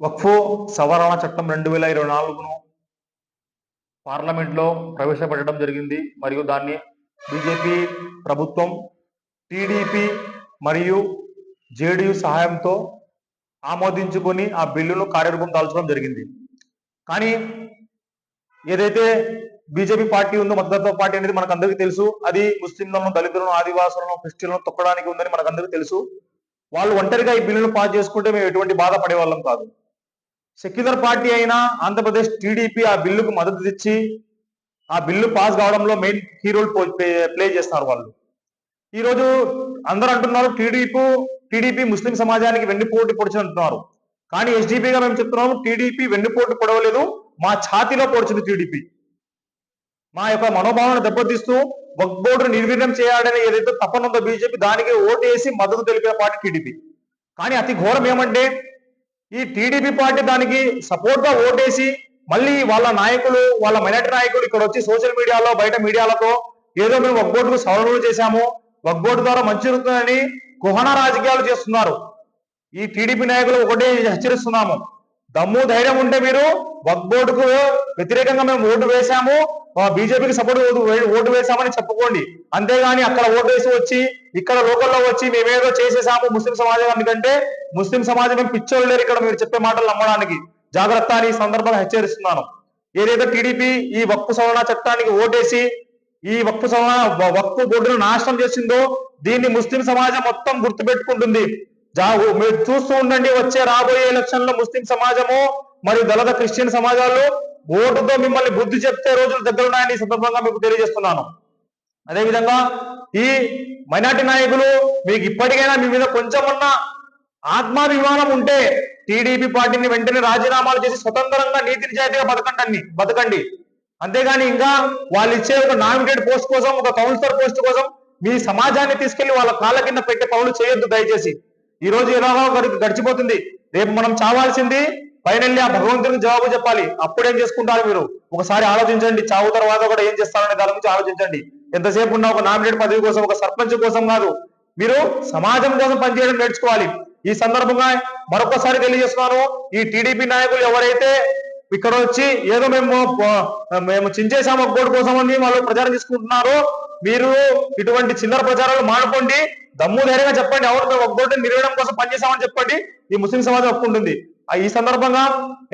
వక్ఫ్ సవరణ చట్టం 2024ను పార్లమెంట్లో ప్రవేశపెట్టడం జరిగింది. మరియు దాన్ని బీజేపీ ప్రభుత్వం టీడీపీ మరియు జేడీయూ సహాయంతో ఆమోదించుకొని ఆ బిల్లును కార్యరూపం దాల్చడం జరిగింది. కానీ ఏదైతే బీజేపీ పార్టీ ఉందో, మతతత్వ పార్టీ అనేది మనకందరికీ తెలుసు. అది ముస్లింలను, దళితులను, ఆదివాసులను, క్రిస్టియన్లను తొక్కడానికి ఉందని మనకందరికీ తెలుసు. వాళ్ళు ఒంటరిగా ఈ బిల్లును పాస్ చేసుకుంటే మేము ఎటువంటి బాధపడే వాళ్ళం కాదు. సెక్యులర్ పార్టీ అయినా ఆంధ్రప్రదేశ్ టీడీపీ ఆ బిల్లుకు మద్దతు ఇచ్చి ఆ బిల్లు పాస్ కావడంలో మెయిన్ కీ రోల్ ప్లే చేస్తున్నారు వాళ్ళు. ఈరోజు అందరూ అంటున్నారు టీడీపీ ముస్లిం సమాజానికి వెన్నుపోటు పొడిచి అంటున్నారు. కానీ ఎస్డీపీగా మేము చెప్తున్నాము, టీడీపీ వెన్నుపోటు పొడవలేదు, మా ఛాతీలో పొడిచింది టీడీపీ. మా యొక్క మనోభావాలను దెబ్బతీస్తూ వక్ఫ్ బోర్డును నిర్వీర్యం చేయాలని ఏదైతే తపన ఉందో బీజేపీ, దానికి ఓటేసి మద్దతు తెలిపిన పార్టీ టీడీపీ. కానీ అతి ఘోరం ఏమంటే, ఈ టీడీపీ పార్టీ దానికి సపోర్ట్ గా ఓటేసి మళ్ళీ వాళ్ళ నాయకులు, వాళ్ళ మైనార్టీ నాయకులు ఇక్కడ వచ్చి సోషల్ మీడియాలో, బయట మీడియాలతో ఏదో మేము వక్ఫ్ బోర్డుకు సవరణలు చేశాము, వక్ఫ్ బోర్డు ద్వారా మంచి జరుగుతుందని కుహన రాజకీయాలు చేస్తున్నారు. ఈ టీడీపీ నాయకులు ఒకటే హెచ్చరిస్తున్నాము, దమ్ము ధైర్యం ఉంటే మీరు వక్ఫ్ బోర్డుకు వ్యతిరేకంగా మేము ఓటు వేశాము, బీజేపీకి సపోర్ట్ ఓటు వేశామని చెప్పుకోండి. అంతేగాని అక్కడ ఓటు వేసి వచ్చి ఇక్కడ లోకల్లో వచ్చి మేమేదో చేసేసాము ముస్లిం సమాజానికంటే, ముస్లిం సమాజం మేము పిచ్చోళ్ళు లేరు ఇక్కడ మీరు చెప్పే మాటలు నమ్మడానికి. జాగ్రత్త అని ఈ సందర్భంగా హెచ్చరిస్తున్నాను. ఏదైతే టీడీపీ ఈ వక్ఫ్ సవరణ చట్టానికి ఓటేసి ఈ వక్ఫ్ బోర్డును నాశనం చేసిందో, దీన్ని ముస్లిం సమాజం మొత్తం గుర్తుపెట్టుకుంటుంది. మీరు చూస్తూ ఉండండి, వచ్చే రాబోయే ఎలక్షన్ లో ముస్లిం సమాజము మరియు దళిత క్రిస్టియన్ సమాజాలు ఓటుతో మిమ్మల్ని బుద్ధి చెప్తే రోజులు దగ్గరున్నాయని ఈ సందర్భంగా మీకు తెలియజేస్తున్నాను. అదేవిధంగా ఈ మైనార్టీ నాయకులు, మీకు ఇప్పటికైనా మీ మీద కొంచెమన్నా ఆత్మాభిమానం ఉంటే టీడీపీ పార్టీని వెంటనే రాజీనామాలు చేసి స్వతంత్రంగా నీతి నిజాయితీగా బతకండి. అంతేగాని ఇంకా వాళ్ళు ఇచ్చే ఒక నామినేటెడ్ పోస్ట్ కోసం, ఒక కౌన్సిలర్ పోస్ట్ కోసం మీ సమాజాన్ని తీసుకెళ్లి వాళ్ళ కాళ్ళ కింద పెట్టే పనులు చేయొద్దు దయచేసి. ఈ రోజు ఎలాగో గడిచిపోతుంది, రేపు మనం చావాల్సింది ఫైనల్లీ ఆ భగవంతునికి జవాబు చెప్పాలి. అప్పుడేం చేసుకుంటారు మీరు ఒకసారి ఆలోచించండి. చావు తర్వాత కూడా ఏం చేస్తారనే దాని గురించి ఆలోచించండి. ఎంతసేపు ఉన్న ఒక నామినేట్ పదవి కోసం, ఒక సర్పంచ్ కోసం కాదు, మీరు సమాజం కోసం పనిచేయడం నేర్చుకోవాలి. ఈ సందర్భంగా మరొకసారి తెలియజేస్తున్నాను, ఈ టీడీపీ నాయకులు ఎవరైతే ఇక్కడ వచ్చి ఏదో మేము చించేసాము బోర్డు కోసం అని వాళ్ళు ప్రచారం చేసుకుంటున్నారో, మీరు ఇటువంటి చిల్లర ప్రచారాలు మానుకోండి. దమ్ము ధైర్యంగా చెప్పండి, అవును మేము ఒక బోర్డుని నిర్వహణ కోసం పనిచేసామని చెప్పండి. ఈ ముస్లిం సమాజం ఒప్పుకుంటుంది. ఈ సందర్భంగా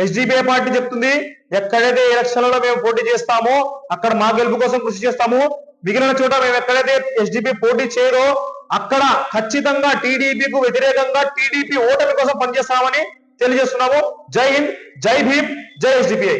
ఎస్డిపిఐ పార్టీ చెప్తుంది, ఎక్కడైతే ఎలక్షన్లలో మేము పోటీ చేస్తామో అక్కడ మా గెలుపు కోసం కృషి చేస్తాము. మిగిలిన చోట మేము ఎక్కడైతే ఎస్డిపి పోటీ చేయరో అక్కడ ఖచ్చితంగా టీడీపీకు వ్యతిరేకంగా టీడీపీ ఓటమి కోసం పనిచేస్తామని తెలియజేస్తున్నాము. జై హింద్, జై భీమ్, జై ఎస్డిపిఐ.